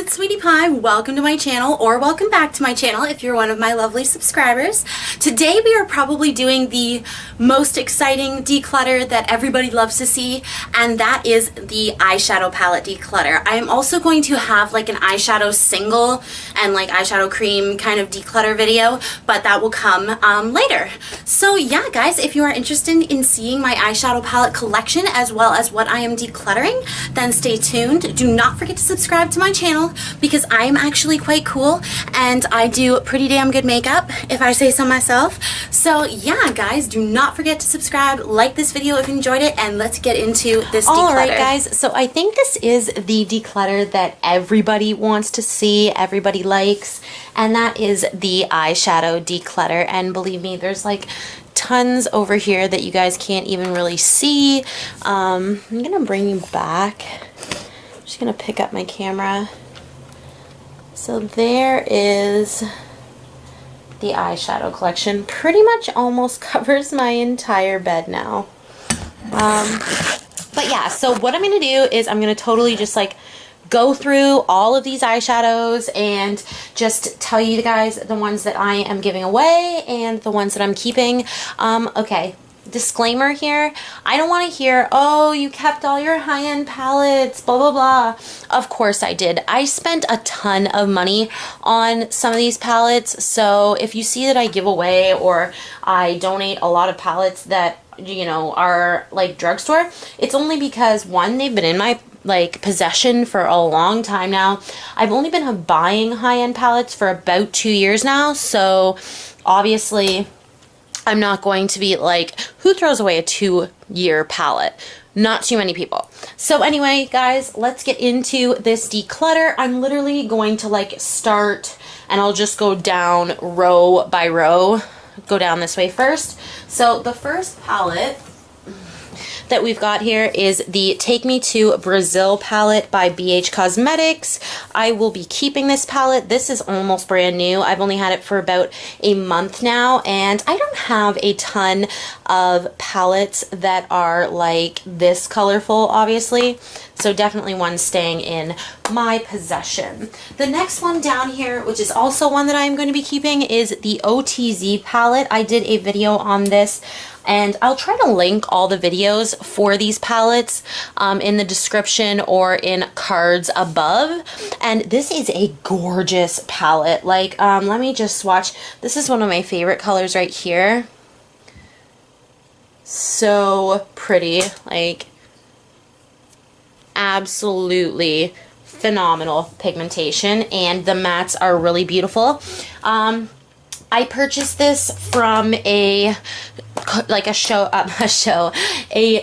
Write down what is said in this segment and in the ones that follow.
it's Sweetie Pie. Welcome to my channel, or welcome back to my channel if you're one of my lovely subscribers. Today we are probably doing the most exciting declutter that everybody loves to see, and that is the eyeshadow palette declutter. I am also going to have like an eyeshadow single and like eyeshadow cream kind of declutter video, but that will come later. So yeah guys, if you are interested in seeing my eyeshadow palette collection as well as what I am decluttering, then stay tuned. Do not forget to subscribe to my channel because I am actually quite cool and I do pretty damn good makeup, if I say so myself. So yeah guys, do not forget to subscribe, like this video if you enjoyed it, and let's get into this declutter. Alright guys, so I think this is the declutter that everybody wants to see, everybody likes, and that is the eyeshadow declutter. And believe me, there's like tons over here that you guys can't even really see. I'm gonna bring you back. I'm just gonna pick up my camera. So there is the eyeshadow collection. Pretty much almost covers my entire bed now. But yeah, so what I'm gonna do is I'm gonna totally just like go through all of these eyeshadows and just tell you guys the ones that I am giving away and the ones that I'm keeping. Okay, disclaimer here, I don't want to hear, oh, you kept all your high-end palettes, blah blah blah. Of course I did. I spent a ton of money on some of these palettes, so if you see that I give away or I donate a lot of palettes that, you know, are like drugstore, it's only because one, they've been in my like possession for a long time now. I've only been buying high-end palettes for about 2 years now, so obviously I'm not going to be like, who throws away a 2-year palette? Not too many people. So anyway guys, let's get into this declutter. I'm literally going to like start, and I'll just go down row by row. Go down this way first. So the first palette that we've got here is the Take Me to Brazil palette by BH Cosmetics. I will be keeping this palette. This is almost brand new. I've only had it for about a month now, and I don't have a ton of palettes that are like this colorful, obviously. So definitely one staying in my possession. The next one down here, which is also one that I'm going to be keeping, is the OTZ palette. I did a video on this, and I'll try to link all the videos for these palettes in the description or in cards above. And this is a gorgeous palette. Like, let me just swatch. This is one of my favorite colors right here. So pretty, like absolutely phenomenal pigmentation, and the mattes are really beautiful. I purchased this from a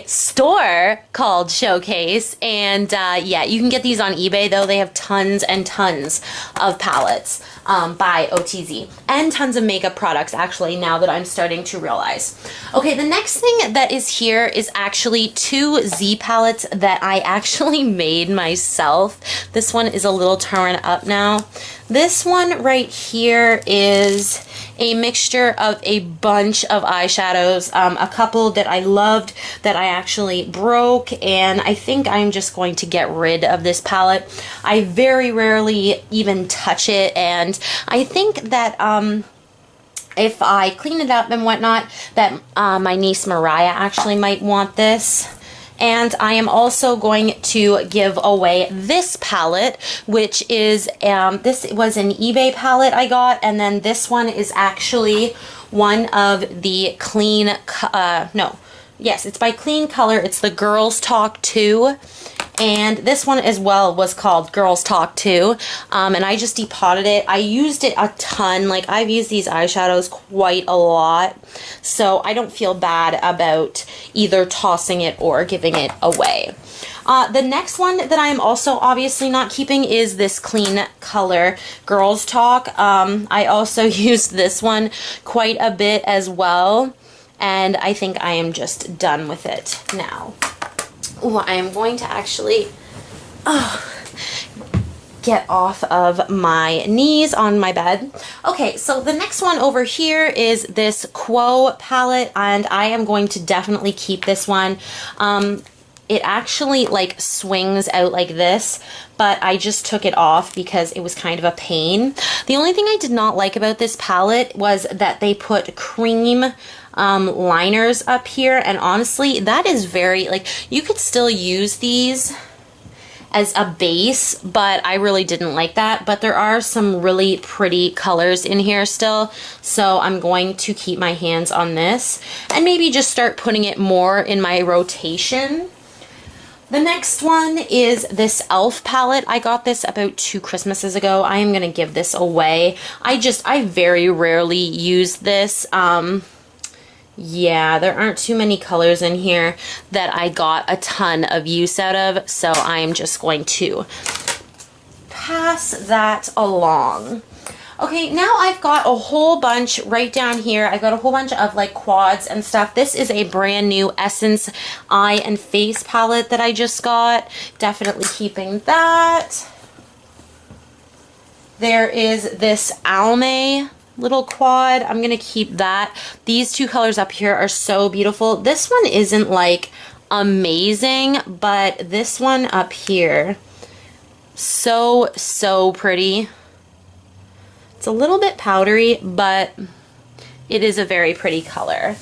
store called Showcase, and yeah, you can get these on eBay though. They have tons and tons of palettes by OTZ, and tons of makeup products actually, now that I'm starting to realize. Okay, the next thing that is here is actually 2 Z palettes that I actually made myself. This one is a little torn up now. This one right here is a mixture of a bunch of eyeshadows, a couple that I loved that I actually broke, and I think I'm just going to get rid of this palette. I very rarely even touch it, and I think that if I clean it up and whatnot, that my niece Mariah actually might want this. And I am also going to give away this palette, which is, this was an eBay palette I got, and then this one is actually one of the Clean, yes, it's by Clean Color. It's the Girls Talk 2. And this one as well was called Girls Talk 2, and I just depotted it. I used it a ton. Like, I've used these eyeshadows quite a lot, so I don't feel bad about either tossing it or giving it away. The next one that I am also obviously not keeping is this Clean Color Girls Talk. I also used this one quite a bit as well, and I think I am just done with it now. Ooh, I am going to actually get off of my knees on my bed. Okay, so the next one over here is this Quo palette, and I am going to definitely keep this one. it actually like swings out like this, but I just took it off because it was kind of a pain. The only thing I did not like about this palette was that they put cream liners up here, and honestly that is very, like, you could still use these as a base, but I really didn't like that. But there are some really pretty colors in here still, so I'm going to keep my hands on this and maybe just start putting it more in my rotation. The next one is this e.l.f. palette. I got this about 2 Christmases ago. I am gonna give this away. I very rarely use this. Yeah, there aren't too many colors in here that I got a ton of use out of, so I'm just going to pass that along. Okay, now I've got a whole bunch right down here. I got a whole bunch of like quads and stuff. This is a brand new Essence Eye and Face palette that I just got. Definitely keeping that. There is this Almay little quad. I'm gonna keep that. These 2 colors up here are so beautiful. This one isn't like amazing, but this one up here, so pretty. It's a little bit powdery, but it is a very pretty color.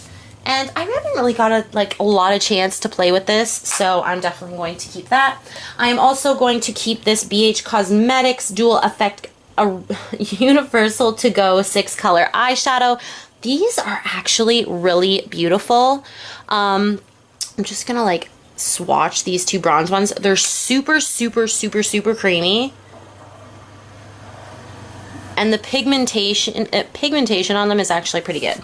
And I haven't really got a lot of chance to play with this, so I'm definitely going to keep that. I am also going to keep this BH Cosmetics Dual Effect a Universal To Go 6 color eyeshadow. These are actually really beautiful. I'm just gonna like swatch these 2 bronze ones. They're super creamy, and the pigmentation on them is actually pretty good.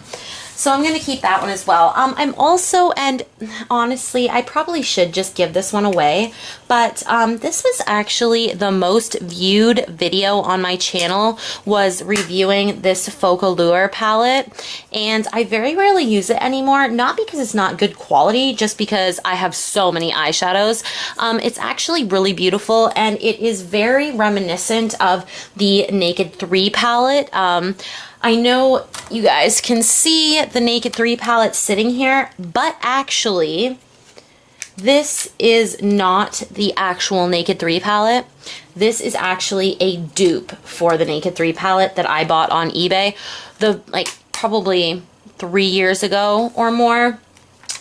So I'm going to keep that one as well. I'm also, and honestly, I probably should just give this one away, but this was actually the most viewed video on my channel, was reviewing this Focallure palette, and I very rarely use it anymore, not because it's not good quality, just because I have so many eyeshadows. It's actually really beautiful, and it is very reminiscent of the Naked 3 palette. I know you guys can see the Naked 3 palette sitting here, but actually this is not the actual Naked 3 palette. This is actually a dupe for the Naked 3 palette that I bought on eBay, probably 3 years ago or more.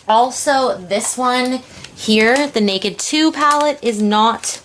Also, this one here, the Naked 2 palette, is not.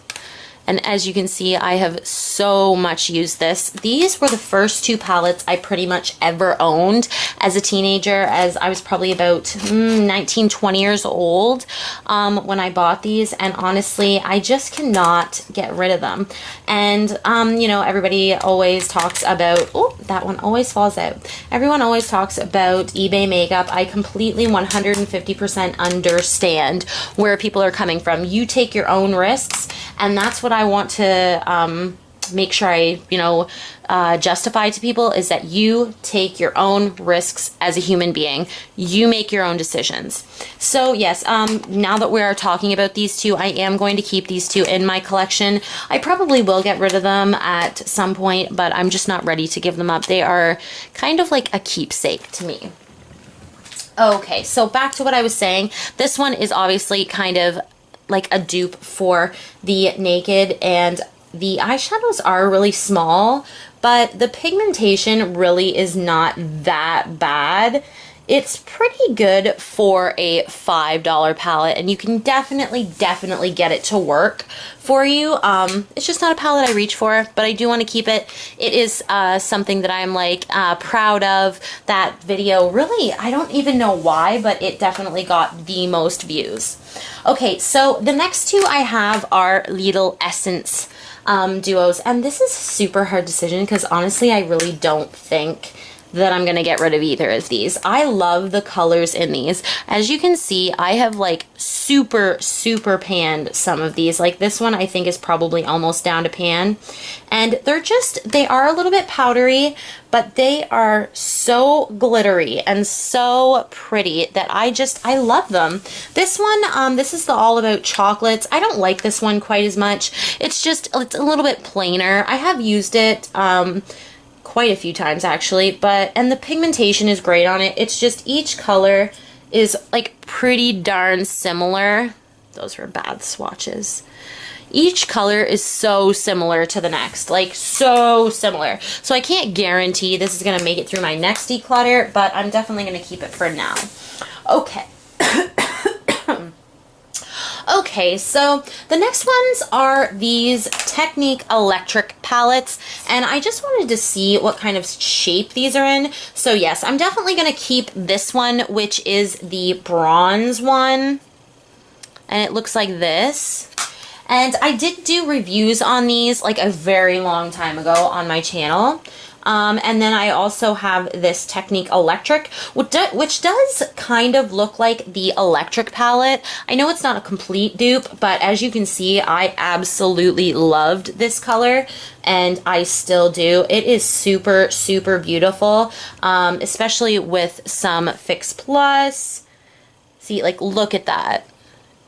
And as you can see, I have so much used this. These were the first 2 palettes I pretty much ever owned as a teenager, as I was probably about 19, 20 years old when I bought these. And honestly, I just cannot get rid of them. And, you know, everybody always talks about, oh, that one always falls out. Everyone always talks about eBay makeup. I completely 150% understand where people are coming from. You take your own risks, and that's what I want to make sure I, justify to people, is that you take your own risks as a human being. You make your own decisions. So yes, now that we are talking about these 2, I am going to keep these 2 in my collection. I probably will get rid of them at some point, but I'm just not ready to give them up. They are kind of like a keepsake to me. Okay, so back to what I was saying. This one is obviously kind of like a dupe for the Naked, and the eyeshadows are really small, but the pigmentation really is not that bad. It's pretty good for a $5 palette, and you can definitely get it to work for you. It's just not a palette I reach for, but I do want to keep it. It is something that I'm proud of. That video, really, I don't even know why, but it definitely got the most views. Okay, so the next 2 I have are Little Essence duos, and this is a super hard decision because honestly, I really don't think that I'm gonna get rid of either of these. I love the colors in these. As you can see, I have super panned some of these. Like this one I think is probably almost down to pan. And they are a little bit powdery, but they are so glittery and so pretty that I love them. This one, this is the All About Chocolates. I don't like this one quite as much. It's a little bit plainer. I have used it quite a few times actually, and the pigmentation is great on it. It's just each color is pretty darn similar. those were bad swatches. Each color is so similar to the next, like so similar. So I can't guarantee this is gonna make it through my next declutter, but I'm definitely gonna keep it for now. Okay. Okay, so the next ones are these Technique electric palettes, and I just wanted to see what kind of shape these are in. So yes, I'm definitely going to keep this one, which is the bronze one, and it looks like this. And I did do reviews on these like a very long time ago on my channel. And then I also have this Technique Electric, which does kind of look like the electric palette. I know it's not a complete dupe, but as you can see, I absolutely loved this color, and I still do. It is super, super beautiful, especially with some Fix Plus. See, like, look at that.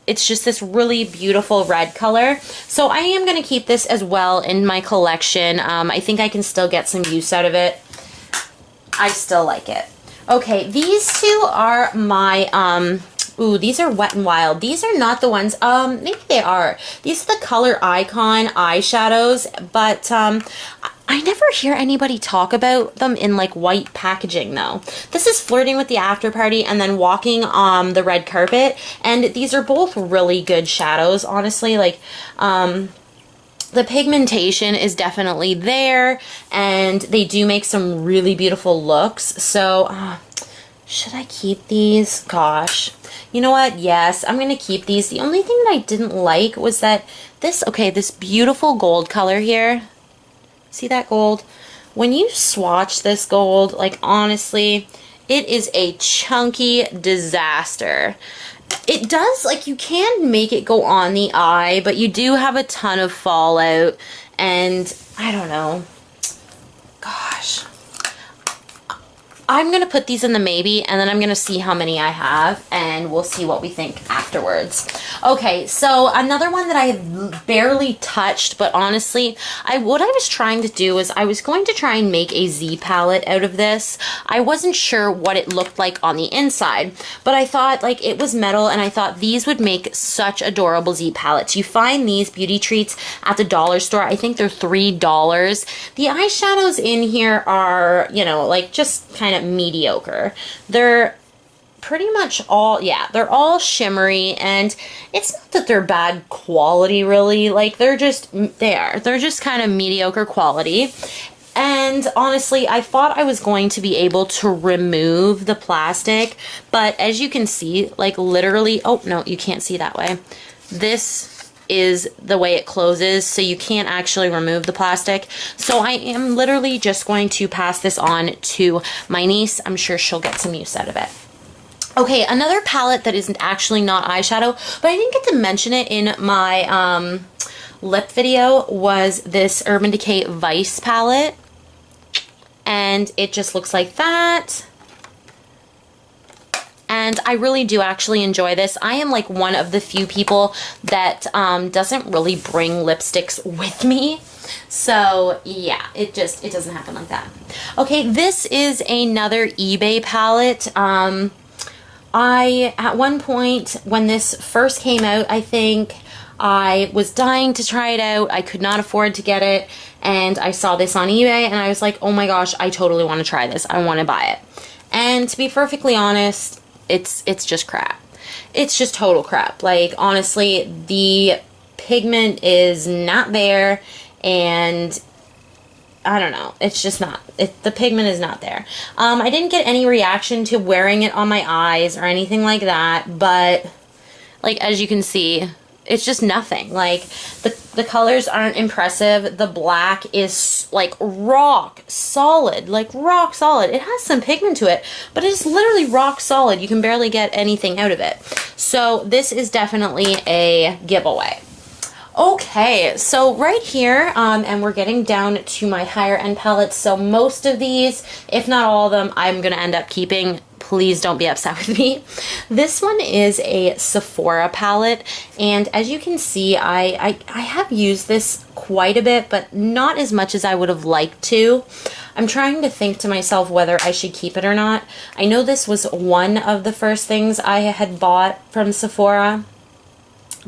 It's just this really beautiful red color. So I am going to keep this as well in my collection. I think I can still get some use out of it. I still like it. Okay, these two are my, ooh, these are Wet n Wild. These are not the ones, maybe they are. These are the Color Icon eyeshadows, but I never hear anybody talk about them in like white packaging though. This is Flirting with the After Party and then Walking on the Red Carpet, and these are both really good shadows, honestly. Like, the pigmentation is definitely there, and they do make some really beautiful looks. So, should I keep these? Gosh. You know what? Yes, I'm going to keep these. The only thing that I didn't like was that this, okay, this beautiful gold color here. See that gold? When you swatch this gold, like honestly, it is a chunky disaster. It does, like, you can make it go on the eye, but you do have a ton of fallout, and I don't know. Gosh. I'm going to put these in the maybe, and then I'm going to see how many I have, and we'll see what we think afterwards. Okay, so another one that I have barely touched, but honestly, what I was trying to do is I was going to try and make a Z palette out of this. I wasn't sure what it looked like on the inside, but I thought, like, it was metal, and I thought these would make such adorable Z palettes. You find these beauty treats at the dollar store. I think they're $3. The eyeshadows in here are, you know, like, just kind of mediocre. They're pretty much all, yeah, they're all shimmery, and it's not that they're bad quality really, like they're just kind of mediocre quality. And honestly, I thought I was going to be able to remove the plastic, but as you can see, like literally, oh no, you can't see that way. This is the way it closes, so you can't actually remove the plastic. So I am literally just going to pass this on to my niece. I'm sure she'll get some use out of it. Okay, another palette that isn't actually not eyeshadow, but I didn't get to mention it in my lip video, was this Urban Decay Vice palette. And it just looks like that. And I really do actually enjoy this. I am like one of the few people that doesn't really bring lipsticks with me. So yeah, it doesn't happen like that. Okay, this is another eBay palette. At one point when this first came out, I think I was dying to try it out. I could not afford to get it, and I saw this on eBay and I was like, oh my gosh, I totally want to try this. I want to buy it. And to be perfectly honest, it's just crap. It's just total crap. Like, honestly, the pigment is not there, and I don't know. It's just not. The pigment is not there. I didn't get any reaction to wearing it on my eyes or anything like that, but like, as you can see, it's just nothing. Like, the colors aren't impressive. The black is like rock solid, like rock solid. It has some pigment to it, but it's literally rock solid. You can barely get anything out of it. So this is definitely a giveaway. Okay, so right here, and we're getting down to my higher end palettes. So most of these, if not all of them, I'm gonna end up keeping. Please don't be upset with me. This one is a Sephora palette, and as you can see, I have used this quite a bit, but not as much as I would have liked to. I'm trying to think to myself whether I should keep it or not. I know this was one of the first things I had bought from Sephora.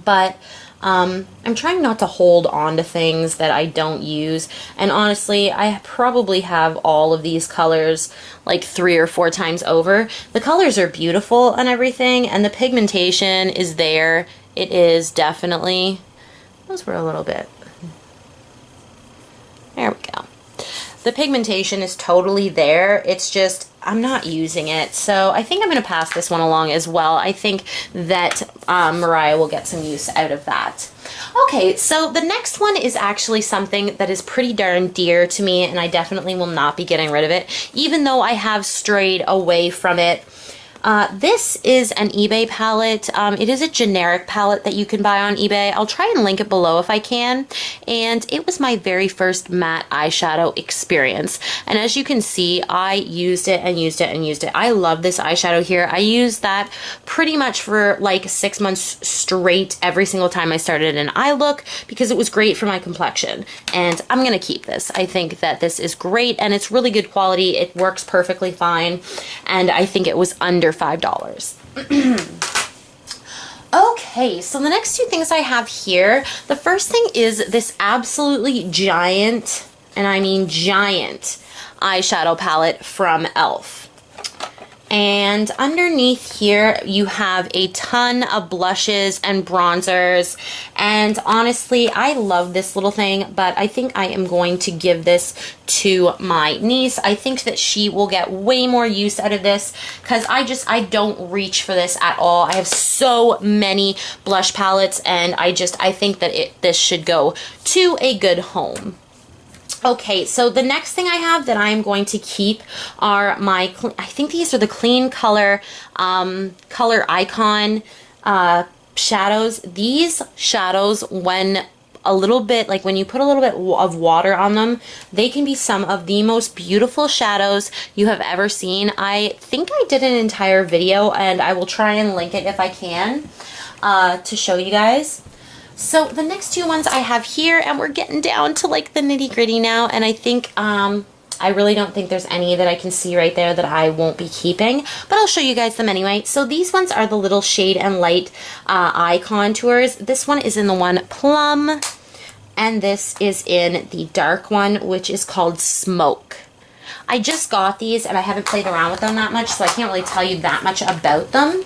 But I'm trying not to hold on to things that I don't use. And honestly, I probably have all of these colors like 3 or 4 times over. The colors are beautiful and everything, and the pigmentation is there. It is definitely, those were a little bit, there we go. The pigmentation is totally there. It's just, I'm not using it. So I think I'm going to pass this one along as well. I think that Mariah will get some use out of that. Okay, so the next one is actually something that is pretty darn dear to me, and I definitely will not be getting rid of it, even though I have strayed away from it. This is an eBay palette. It is a generic palette that you can buy on eBay. I'll try and link it below if I can. And it was my very first matte eyeshadow experience. And as you can see, I used it and used it and used it. I love this eyeshadow here. I used that pretty much for like 6 months straight every single time I started an eye look because it was great for my complexion. And I'm going to keep this. I think that this is great and it's really good quality. It works perfectly fine. And I think it was under $5. Okay, so the next 2 things I have here, the first thing is this absolutely giant, and I mean giant, eyeshadow palette from e.l.f. And underneath here, you have a ton of blushes and bronzers. And honestly, I love this little thing, but I think I am going to give this to my niece. I think that she will get way more use out of this because I don't reach for this at all. I have so many blush palettes, and I think that this should go to a good home. Okay, so the next thing I have that I'm going to keep are my, I think these are the Clean Color, Color Icon shadows. These shadows, when a little bit, like when you put a little bit of water on them, they can be some of the most beautiful shadows you have ever seen. I think I did an entire video, and I will try and link it if I can to show you guys. So the next 2 ones I have here, and we're getting down to like the nitty gritty now, and I think I really don't think there's any that I can see right there that I won't be keeping, but I'll show you guys them anyway. So these ones are the little Shade and Light eye contours. This one is in the one Plum, and this is in the dark one, which is called Smoke. I just got these, and I haven't played around with them that much, so I can't really tell you that much about them.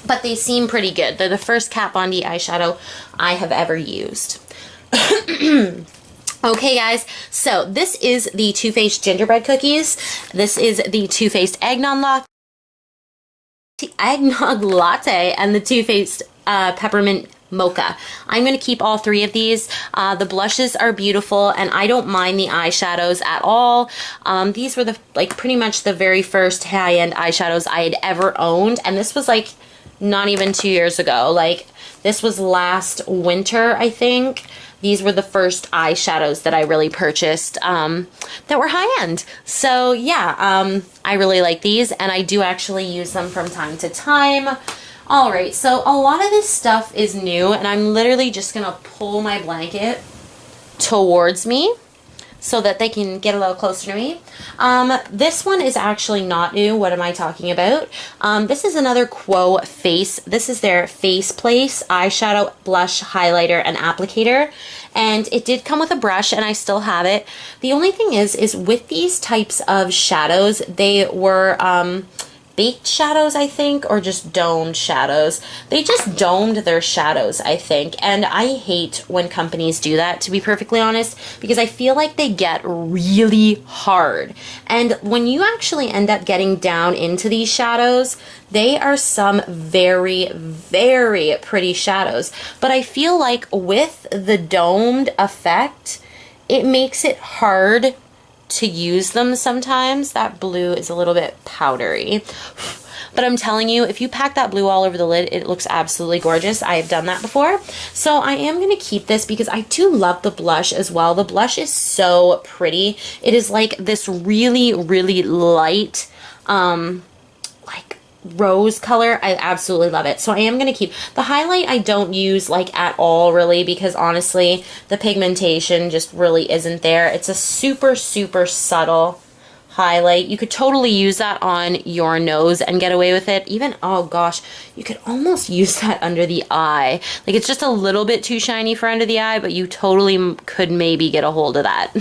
But they seem pretty good. They're the first Kat Von D eyeshadow I have ever used. Okay, guys, so this is the Too Faced Gingerbread Cookies. This is the Too Faced Eggnog Latte, and the Too Faced Peppermint Mocha. I'm going to keep all 3 of these. The blushes are beautiful, and I don't mind the eyeshadows at all. These were pretty much the very first high-end eyeshadows I had ever owned, and this was like not even 2 years ago. Like, this was last winter, I think. These were the first eyeshadows that I really purchased that were high-end. So yeah, I really like these, and I do actually use them from time to time. All right, so a lot of this stuff is new, and I'm literally just gonna pull my blanket towards me so that they can get a little closer to me. This one is actually not new. What am I talking about? This is another Quo Face. This is their Face Place eyeshadow, blush, highlighter, and applicator. And it did come with a brush, and I still have it. The only thing is with these types of shadows, they were baked shadows, I think, or just domed shadows. They just domed their shadows, I think, and I hate when companies do that, to be perfectly honest, because I feel like they get really hard. And when you actually end up getting down into these shadows, they are some very, very pretty shadows. But I feel like with the domed effect, it makes it hard to use them sometimes. That blue is a little bit powdery, but I'm telling you, if you pack that blue all over the lid, it looks absolutely gorgeous. I have done that before. So I am going to keep this because I do love the blush as well. The blush is so pretty. It is like this really, really light like rose color. I absolutely love it. So I am going to keep the highlight. I don't use like at all really, because honestly the pigmentation just really isn't there. It's a super, super subtle highlight. You could totally use that on your nose and get away with it. Even, oh gosh, you could almost use that under the eye. Like, it's just a little bit too shiny for under the eye, but you totally could maybe get a hold of that.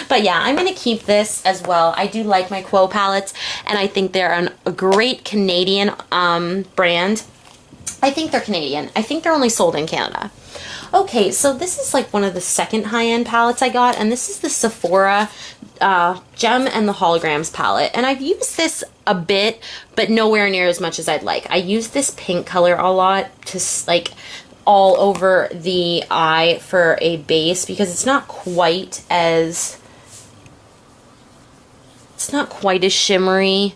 But yeah, I'm going to keep this as well. I do like my Quo palettes, and I think they're a great Canadian brand. I think they're Canadian. I think they're only sold in Canada. Okay, so this is like one of the second high-end palettes I got, and this is the Sephora Gem and the Holograms palette. And I've used this a bit, but nowhere near as much as I'd like. I use this pink color a lot to like all over the eye for a base because it's not quite as shimmery.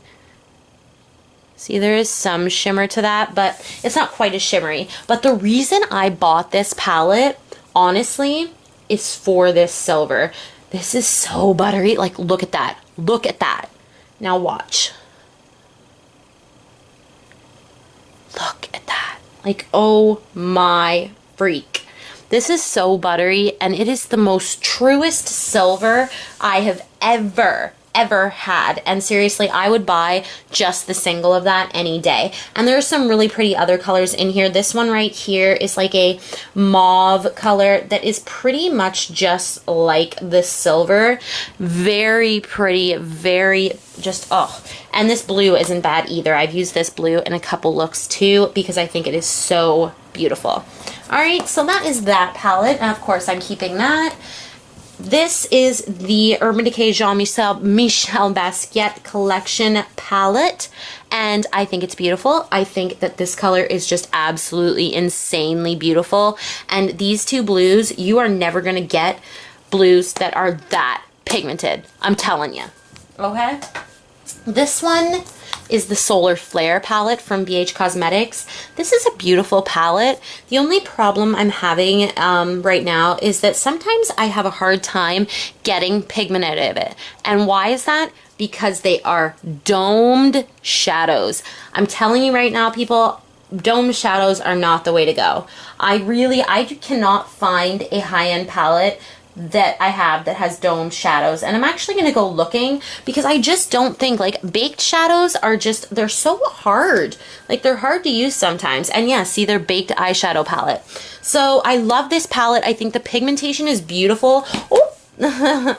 See, there is some shimmer to that, but it's not quite as shimmery. But the reason I bought this palette, honestly, is for this silver. This is so buttery. Like, look at that. Look at that. Now watch. Look at that. Like, oh my freak. This is so buttery, and it is the most truest silver I have ever had. And seriously, I would buy just the single of that any day. And there's some really pretty other colors in here. This one right here is like a mauve color that is pretty much just like the silver. Very pretty, very just, oh. And this blue isn't bad either. I've used this blue in a couple looks too because I think it is so beautiful. All right, so that is that palette. And of course, I'm keeping that. This is the Urban Decay Jean-Michel Basquiat Collection palette, and I think it's beautiful. I think that this color is just absolutely insanely beautiful, and these two blues, you are never going to get blues that are that pigmented. I'm telling you. Okay? This one is the Solar Flare palette from BH Cosmetics. This is a beautiful palette. The only problem I'm having right now is that sometimes I have a hard time getting pigment out of it. And why is that? Because they are domed shadows. I'm telling you right now, people, domed shadows are not the way to go. I cannot find a high-end palette that I have that has domed shadows, and I'm actually going to go looking because I just don't think, like, baked shadows are just, they're so hard. Like, they're hard to use sometimes. And yeah, see, they're baked eyeshadow palette. So I love this palette. I think the pigmentation is beautiful. Oh,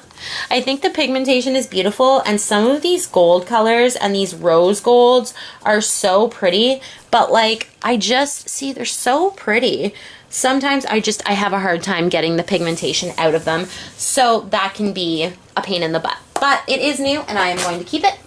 I think the pigmentation is beautiful, and some of these gold colors and these rose golds are so pretty, but like, I just see, they're so pretty. Sometimes I have a hard time getting the pigmentation out of them, so that can be a pain in the butt. But it is new, and I am going to keep it.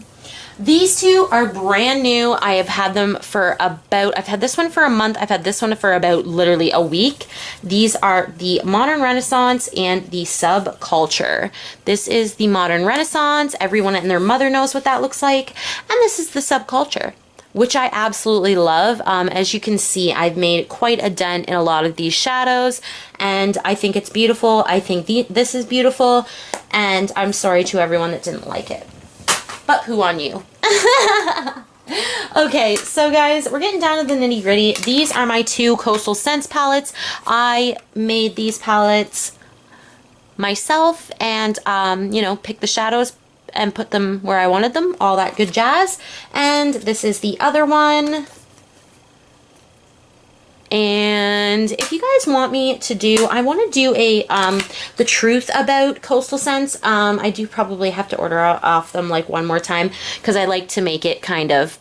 These two are brand new. I have had them for about, I've had this one for a month. I've had this one for about literally a week. These are the Modern Renaissance and the Subculture. This is the Modern Renaissance. Everyone and their mother knows what that looks like. And this is the Subculture, which I absolutely love. As you can see, I've made quite a dent in a lot of these shadows, and I think it's beautiful. I think this is beautiful, and I'm sorry to everyone that didn't like it. But who on you? Okay, so guys, we're getting down to the nitty gritty. These are my two Coastal Scents palettes. I made these palettes myself and, you know, picked the shadows and put them where I wanted them, all that good jazz. And this is the other one. And if you guys want me to do, I want to do a the truth about Coastal Scents. I do probably have to order off them like one more time because I like to make it kind of,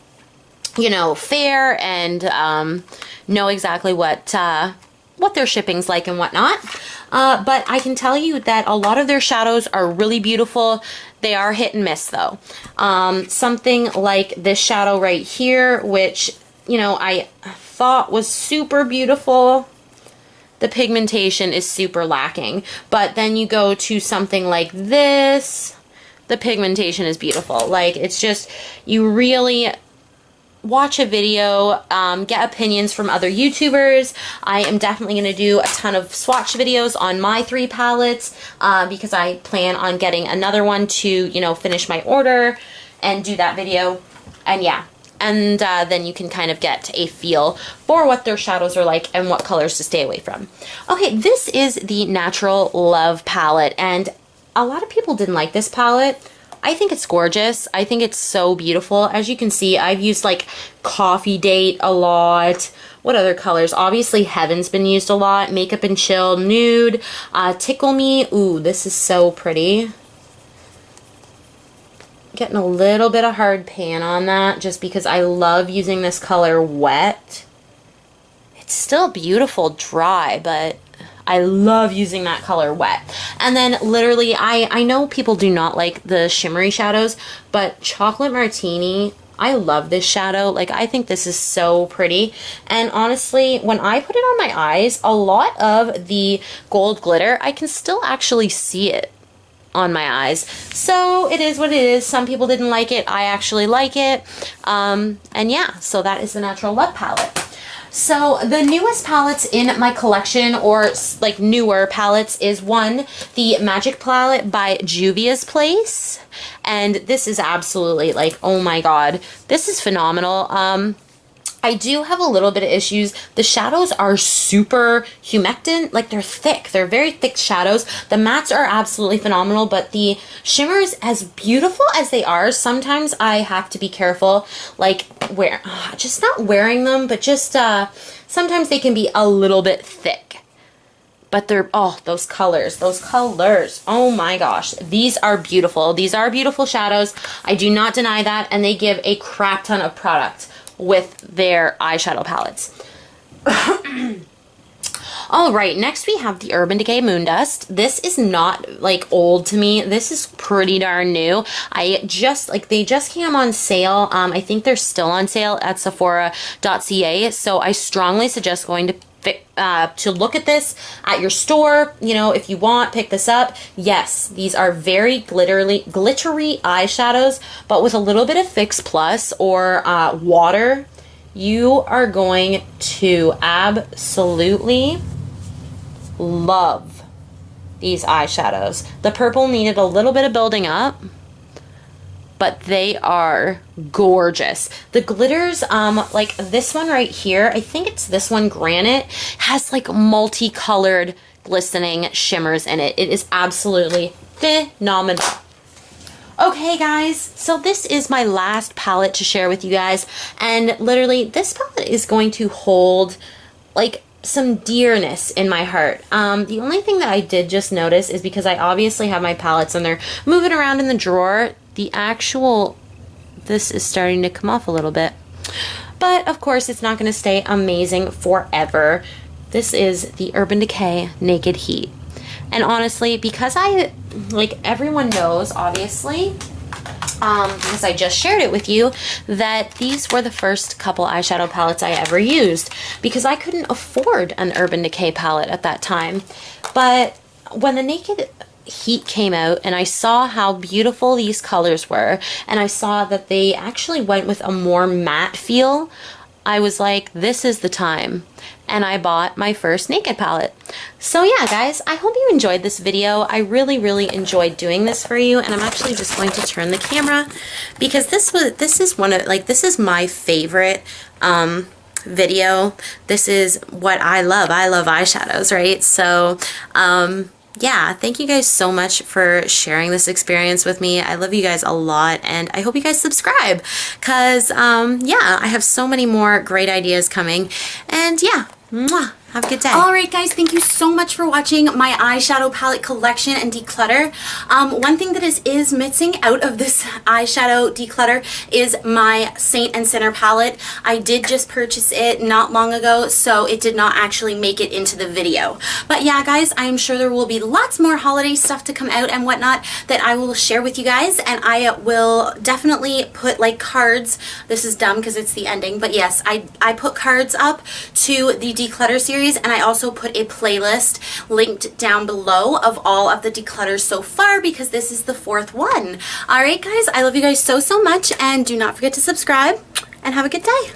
you know, fair and know exactly what their shipping's like and whatnot. But I can tell you that a lot of their shadows are really beautiful. They are hit and miss though. Something like this shadow right here, which, you know, I thought was super beautiful. The pigmentation is super lacking. But then you go to something like this, the pigmentation is beautiful. Like, it's just, you really watch a video, get opinions from other YouTubers. I am definitely going to do a ton of swatch videos on my three palettes because I plan on getting another one to, you know, finish my order and do that video. And yeah, and then you can kind of get a feel for what their shadows are like and what colors to stay away from. Okay, this is the Natural Love palette, and a lot of people didn't like this palette. I think it's gorgeous. I think it's so beautiful. As you can see, I've used like Coffee Date a lot. What other colors? Obviously, Heaven's been used a lot. Makeup and Chill, Nude, Tickle Me. Ooh, this is so pretty. Getting a little bit of hard pan on that just because I love using this color wet. It's still beautiful dry, but I love using that color wet. And then literally, I know people do not like the shimmery shadows, but Chocolate Martini, I love this shadow. Like, I think this is so pretty. And honestly, when I put it on my eyes, a lot of the gold glitter, I can still actually see it on my eyes. So it is what it is. Some people didn't like it. I actually like it. And yeah, so that is the Natural Love palette. So the newest palettes in my collection, or like newer palettes, is one, the Magic palette by Juvia's Place. And this is absolutely like, oh my god, this is phenomenal. I do have a little bit of issues. The shadows are super humectant, like they're thick. They're very thick shadows. The mattes are absolutely phenomenal, but the shimmers, as beautiful as they are, sometimes I have to be careful, like just not wearing them, but just sometimes they can be a little bit thick. But they're, oh, those colors, oh my gosh, these are beautiful. These are beautiful shadows. I do not deny that, and they give a crap ton of product with their eyeshadow palettes. All right, next we have the Urban Decay Moon Dust. This is not like old to me. This is pretty darn new. They just came on sale. I think they're still on sale at Sephora.ca. So I strongly suggest going to look at this at your store. You know, if you want, pick this up. Yes, these are very glittery eyeshadows, but with a little bit of Fix Plus or water, you are going to absolutely love these eyeshadows. The purple needed a little bit of building up, but they are gorgeous. The glitters, like this one right here, I think it's this one, Granite, has like multicolored glistening shimmers in it. It is absolutely phenomenal. Okay guys, so this is my last palette to share with you guys, and literally this palette is going to hold like some dearness in my heart. The only thing that I did just notice is, because I obviously have my palettes and they're moving around in the drawer, this is starting to come off a little bit. But of course it's not going to stay amazing forever. This is the Urban Decay Naked Heat. And honestly, because everyone knows, obviously, because I just shared it with you, that these were the first couple eyeshadow palettes I ever used, because I couldn't afford an Urban Decay palette at that time. But when the Naked Heat came out and I saw how beautiful these colors were, and I saw that they actually went with a more matte feel, I was like, this is the time. And I bought my first Naked palette. So yeah, guys, I hope you enjoyed this video. I really, really enjoyed doing this for you, and I'm actually just going to turn the camera, because this is my favorite video. This is what I love. I love eyeshadows, right? So yeah, thank you guys so much for sharing this experience with me. I love you guys a lot, and I hope you guys subscribe, because yeah, I have so many more great ideas coming. And yeah, mwah. Have a good day. Alright guys, thank you so much for watching my eyeshadow palette collection and declutter. One thing that is missing out of this eyeshadow declutter is my Saint and Sinner palette. I did just purchase it not long ago, so it did not actually make it into the video. But yeah guys, I am sure there will be lots more holiday stuff to come out and whatnot that I will share with you guys, and I will definitely put like cards. This is dumb because it's the ending, but yes, I put cards up to the declutter series, and I also put a playlist linked down below of all of the declutters so far, because this is the 4th one. Alright guys, I love you guys so much, and do not forget to subscribe, and have a good day.